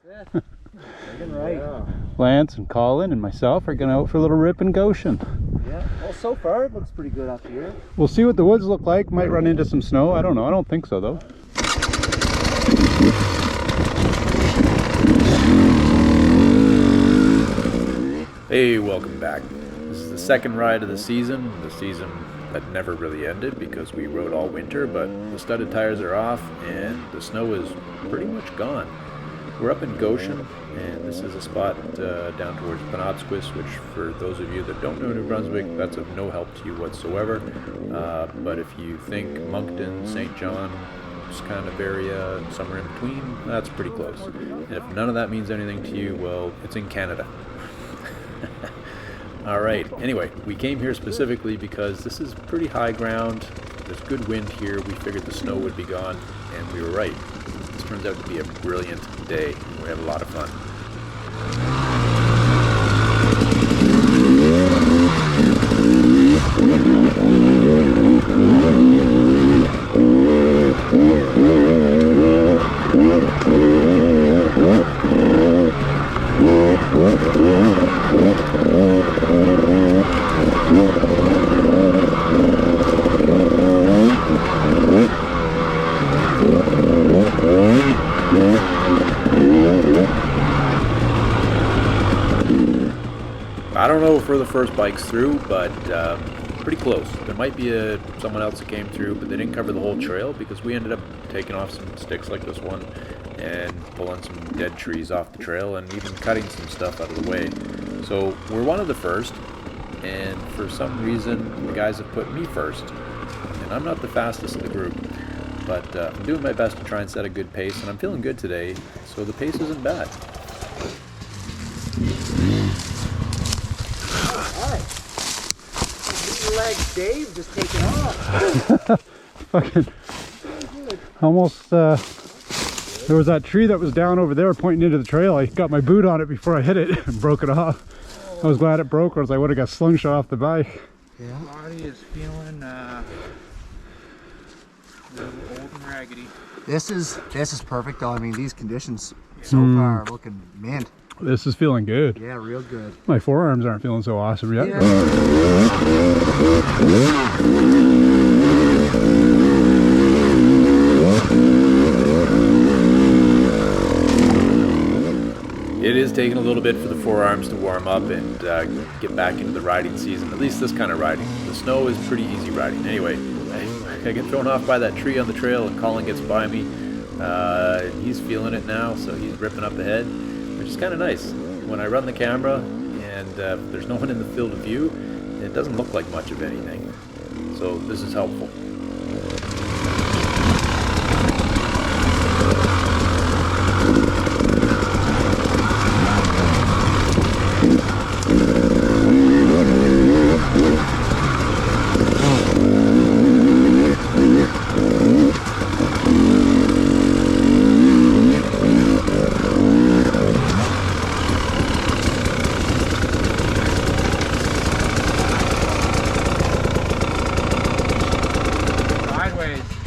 That's it. Right. Yeah. Lance and Colin and myself are going out for a little rip in Goshen. Yeah, well, so far it looks pretty good up here. We'll see what the woods look like. Might run into some snow. I don't know. I don't think so, though. Hey, welcome back. This is the second ride of the season that never really ended because we rode all winter, but the studded tires are off and the snow is pretty much gone. We're up in Goshen, and this is a spot down towards Penobscot, which for those of you that don't know New Brunswick, that's of no help to you whatsoever. But if you think Moncton, St. John, this kind of area, somewhere in between, that's pretty close. And if none of that means anything to you, well, it's in Canada. Alright, anyway, we came here specifically because this is pretty high ground. There's good wind here. We figured the snow would be gone, and we were right. This turns out to be a brilliant day. We have a lot of fun. I don't know if we're the first bikes through, but pretty close. There might be someone else that came through, but they didn't cover the whole trail because we ended up taking off some sticks like this one and pulling some dead trees off the trail and even cutting some stuff out of the way. So we're one of the first, and for some reason the guys have put me first. And I'm not the fastest in the group, but I'm doing my best to try and set a good pace, and I'm feeling good today, so the pace isn't bad. Legs, Dave, just taking off. Fucking almost there was that tree that was down over there pointing into the trail. I got my boot on it before I hit it and broke it off. I was glad it broke, or else I would have got slingshot off the bike. Yeah. Body is feeling a little old and raggedy. This is perfect though. I mean, these conditions so far are looking mint. This is feeling good. Yeah, real good. My forearms aren't feeling so awesome yet. Yeah. It is taking a little bit for the forearms to warm up and get back into the riding season, at least this kind of riding. The snow is pretty easy riding. Anyway, I get thrown off by that tree on the trail and Colin gets by me. He's feeling it now, so he's ripping up ahead, which is kind of nice. When I run the camera and there's no one in the field of view, it doesn't look like much of anything. So this is helpful.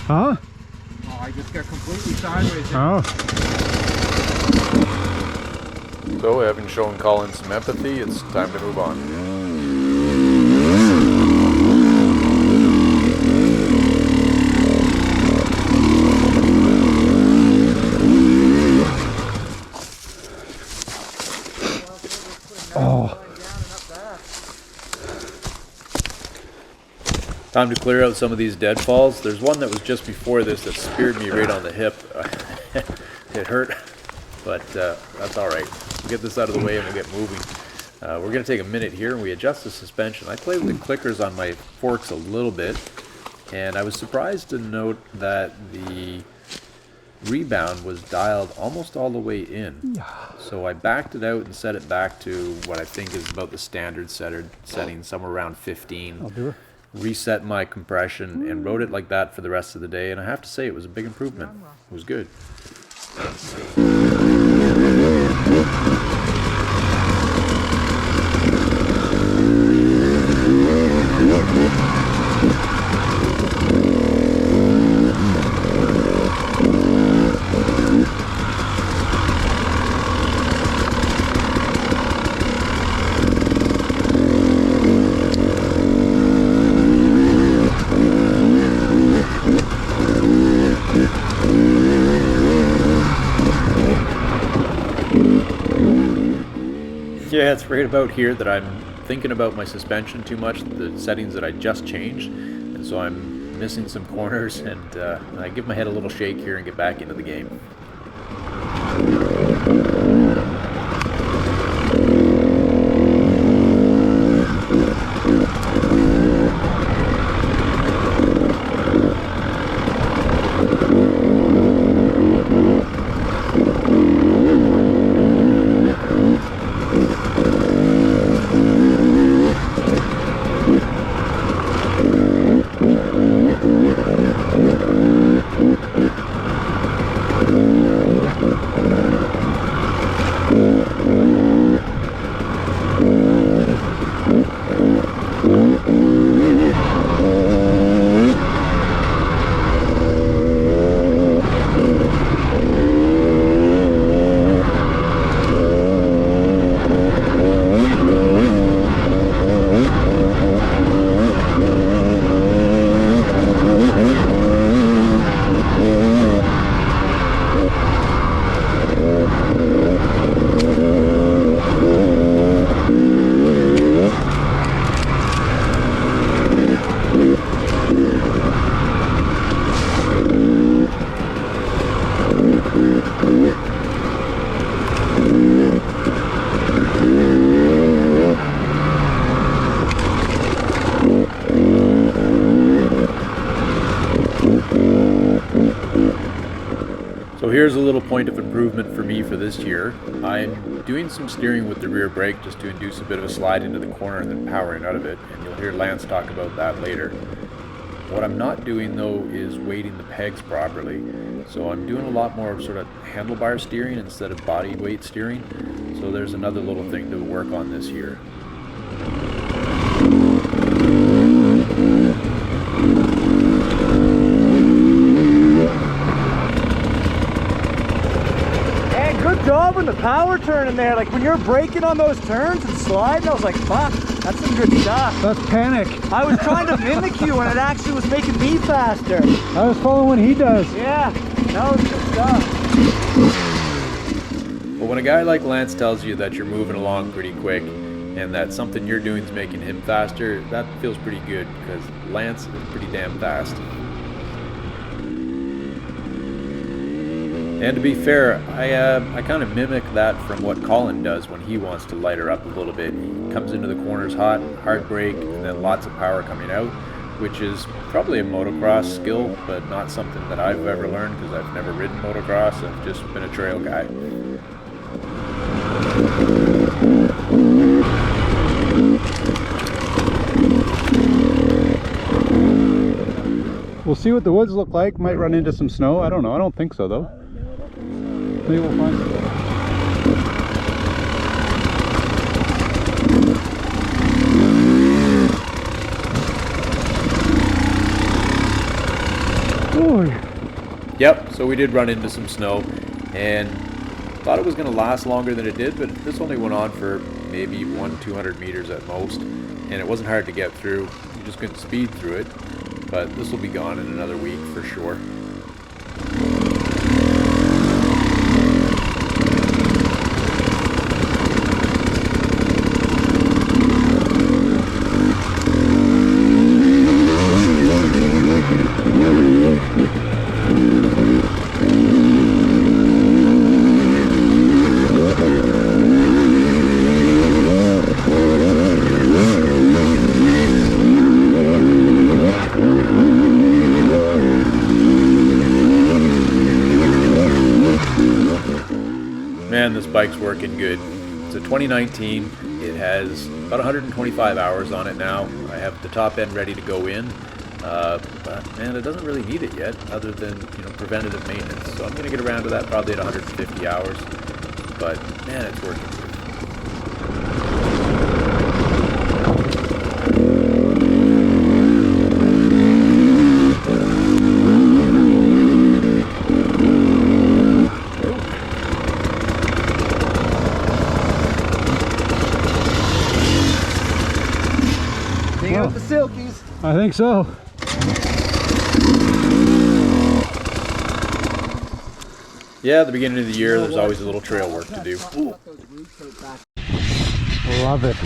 Huh? Oh, I just got completely sideways. Oh. So, having shown Colin some empathy, it's time to move on. Oh. Time to clear out some of these deadfalls. There's one that was just before this that speared me right on the hip. It hurt, but that's all right. We'll get this out of the way and we'll get moving. We're going to take a minute here and we adjust the suspension. I played with the clickers on my forks a little bit, and I was surprised to note that the rebound was dialed almost all the way in. So I backed it out and set it back to what I think is about the standard setting, somewhere around 15. I'll do it. Reset my compression and rode it like that for the rest of the day, and I have to say it was a big improvement. It was good. Yeah, it's right about here that I'm thinking about my suspension too much, the settings that I just changed, and so I'm missing some corners, and I give my head a little shake here and get back into the game. So here's a little point of improvement for me for this year. I'm doing some steering with the rear brake just to induce a bit of a slide into the corner and then powering out of it, and you'll hear Lance talk about that later. What I'm not doing though is weighting the pegs properly. So I'm doing a lot more sort of handlebar steering instead of body weight steering. So there's another little thing to work on this year. And good job on the power turn in there. Like when you're braking on those turns and sliding, I was like, fuck, that's some good stuff. That's panic. I was trying to mimic you and it actually was making me faster. I was following what he does. Yeah, that was good stuff. But when a guy like Lance tells you that you're moving along pretty quick and that something you're doing is making him faster, that feels pretty good because Lance is pretty damn fast. And to be fair, I kind of mimic that from what Colin does when he wants to light her up a little bit. He comes into the corners hot, hard brake, and then lots of power coming out, which is probably a motocross skill, but not something that I've ever learned because I've never ridden motocross. I've just been a trail guy. We'll see what the woods look like. Might run into some snow. I don't know. I don't think so though. Maybe we'll find some. Oh. Yep, so we did run into some snow and thought it was going to last longer than it did, but this only went on for maybe 200 meters at most, and it wasn't hard to get through. You just couldn't speed through it, but this will be gone in another week for sure. Man, this bike's working good. It's a 2019. It has about 125 hours on it now. I have the top end ready to go in, but man, it doesn't really need it yet, other than preventative maintenance. So I'm going to get around to that probably at 150 hours. But man, it's working good. Out the silkies. I think so. Yeah, at the beginning of the year, there's always a little trail work to do. Love it.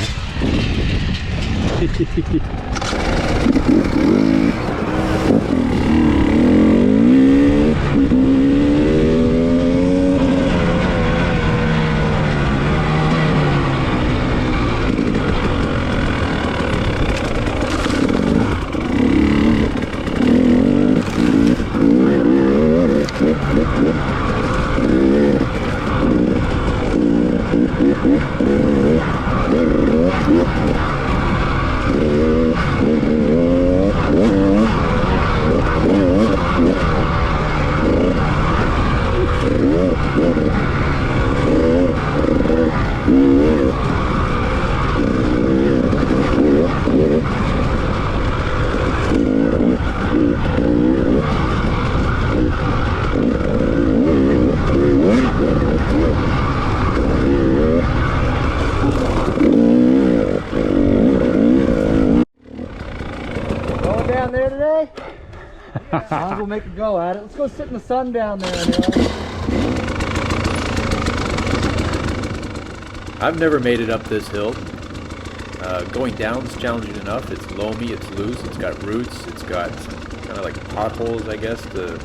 Going down there today? Might as well make a go at it. Let's go sit in the sun down there anyway. I've never made it up this hill. Going down is challenging enough. It's loamy, it's loose, it's got roots, it's got kind of like potholes, I guess, to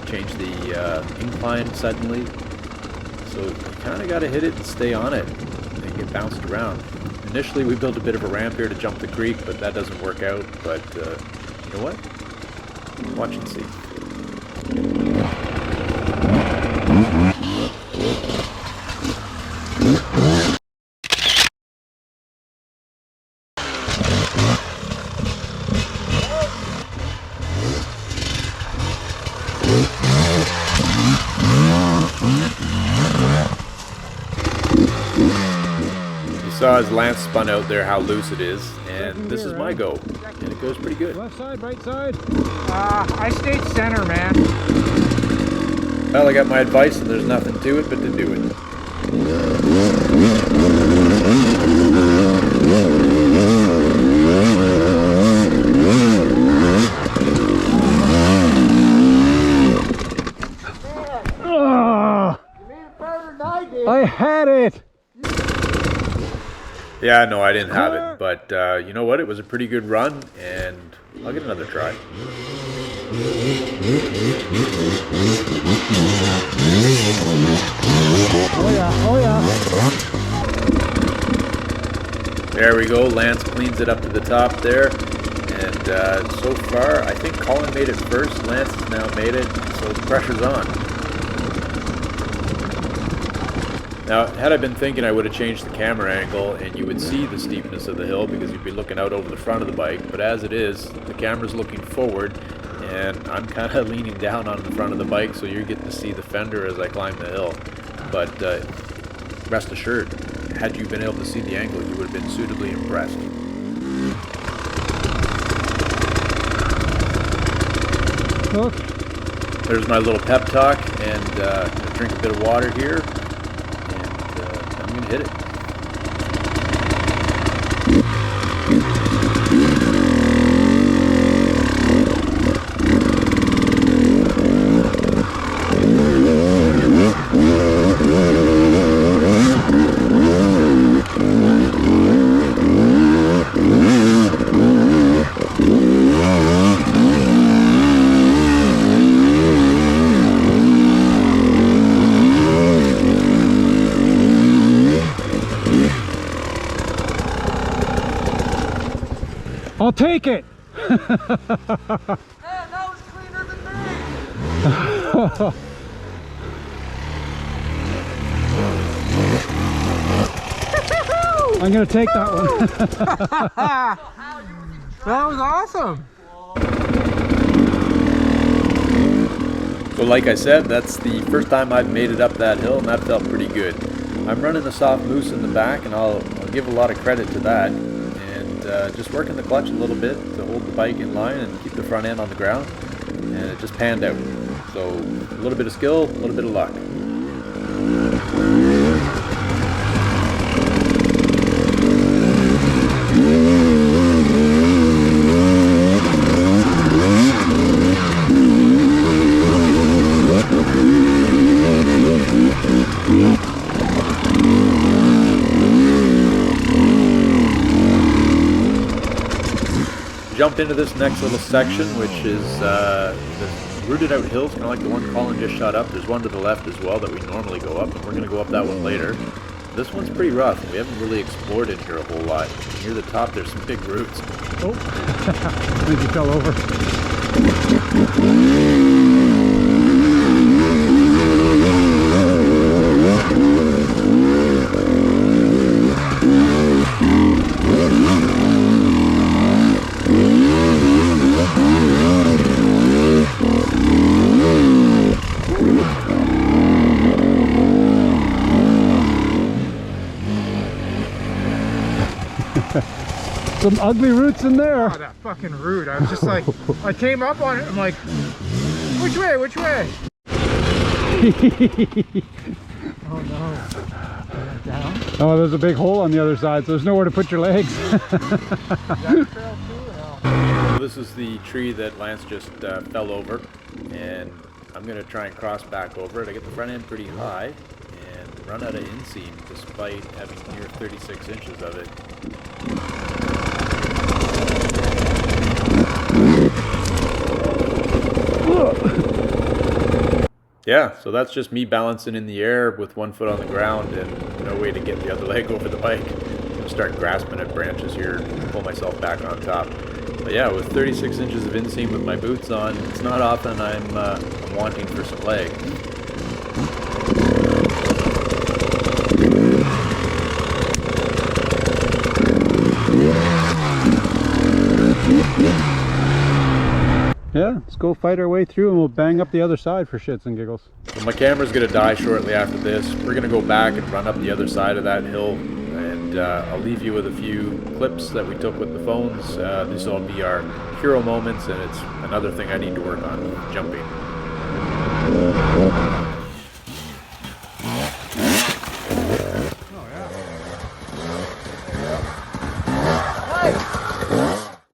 change the incline suddenly. So you kind of got to hit it and stay on it and get bounced around. Initially we built a bit of a ramp here to jump the creek, but that doesn't work out. But you know what? Watch and see. You saw as Lance spun out there how loose it is, and this is my go, and it goes pretty good. Left side, right side. I stayed center, man. Well, I got my advice, and there's nothing to it but to do it. Oh, You made it better than I did. I had it. Yeah, no, I didn't have it, but you know what? It was a pretty good run, and I'll get another try. Oh yeah, oh yeah. There we go. Lance cleans it up to the top there, and so far, I think Colin made it first. Lance has now made it, so the pressure's on. Now, had I been thinking, I would have changed the camera angle and you would see the steepness of the hill because you'd be looking out over the front of the bike. But as it is, the camera's looking forward and I'm kind of leaning down on the front of the bike, so you're getting to see the fender as I climb the hill. But rest assured, had you been able to see the angle, you would have been suitably impressed. Look. There's my little pep talk, and gonna drink a bit of water here. I'm gonna hit it. I'll take it. Man, that was cleaner than me. I'm gonna take that one. That was awesome. So like I said, that's the first time I've made it up that hill, and that felt pretty good. I'm running a soft moose in the back, and I'll give a lot of credit to that. Just working the clutch a little bit to hold the bike in line and keep the front end on the ground, and it just panned out. So a little bit of skill, a little bit of luck. jump into this next little section, which is the rooted out hills, kind of like the one Colin just shot up. There's one to the left as well that we normally go up, and we're going to go up that one later. This one's pretty rough, and we haven't really explored it here a whole lot. Near the top, there's some big roots. Oh, I think he fell over. Some ugly roots in there. Oh, that fucking root. I was just like, I came up on it. I'm like, which way? Which way? Oh no. Down? Oh, there's a big hole on the other side, so there's nowhere to put your legs. Is that trail too or no? So this is the tree that Lance just fell over, and I'm going to try and cross back over it. I get the front end pretty high and run out of inseam despite having near 36 inches of it. Yeah, so that's just me balancing in the air with one foot on the ground and no way to get the other leg over the bike. I'm going to start grasping at branches here and pull myself back on top. But yeah, with 36 inches of inseam with my boots on, it's not often I'm wanting for some leg. Yeah, let's go fight our way through and we'll bang up the other side for shits and giggles. So my camera's going to die shortly after this. We're going to go back and run up the other side of that hill, and I'll leave you with a few clips that we took with the phones. This will be our hero moments, and it's another thing I need to work on, jumping.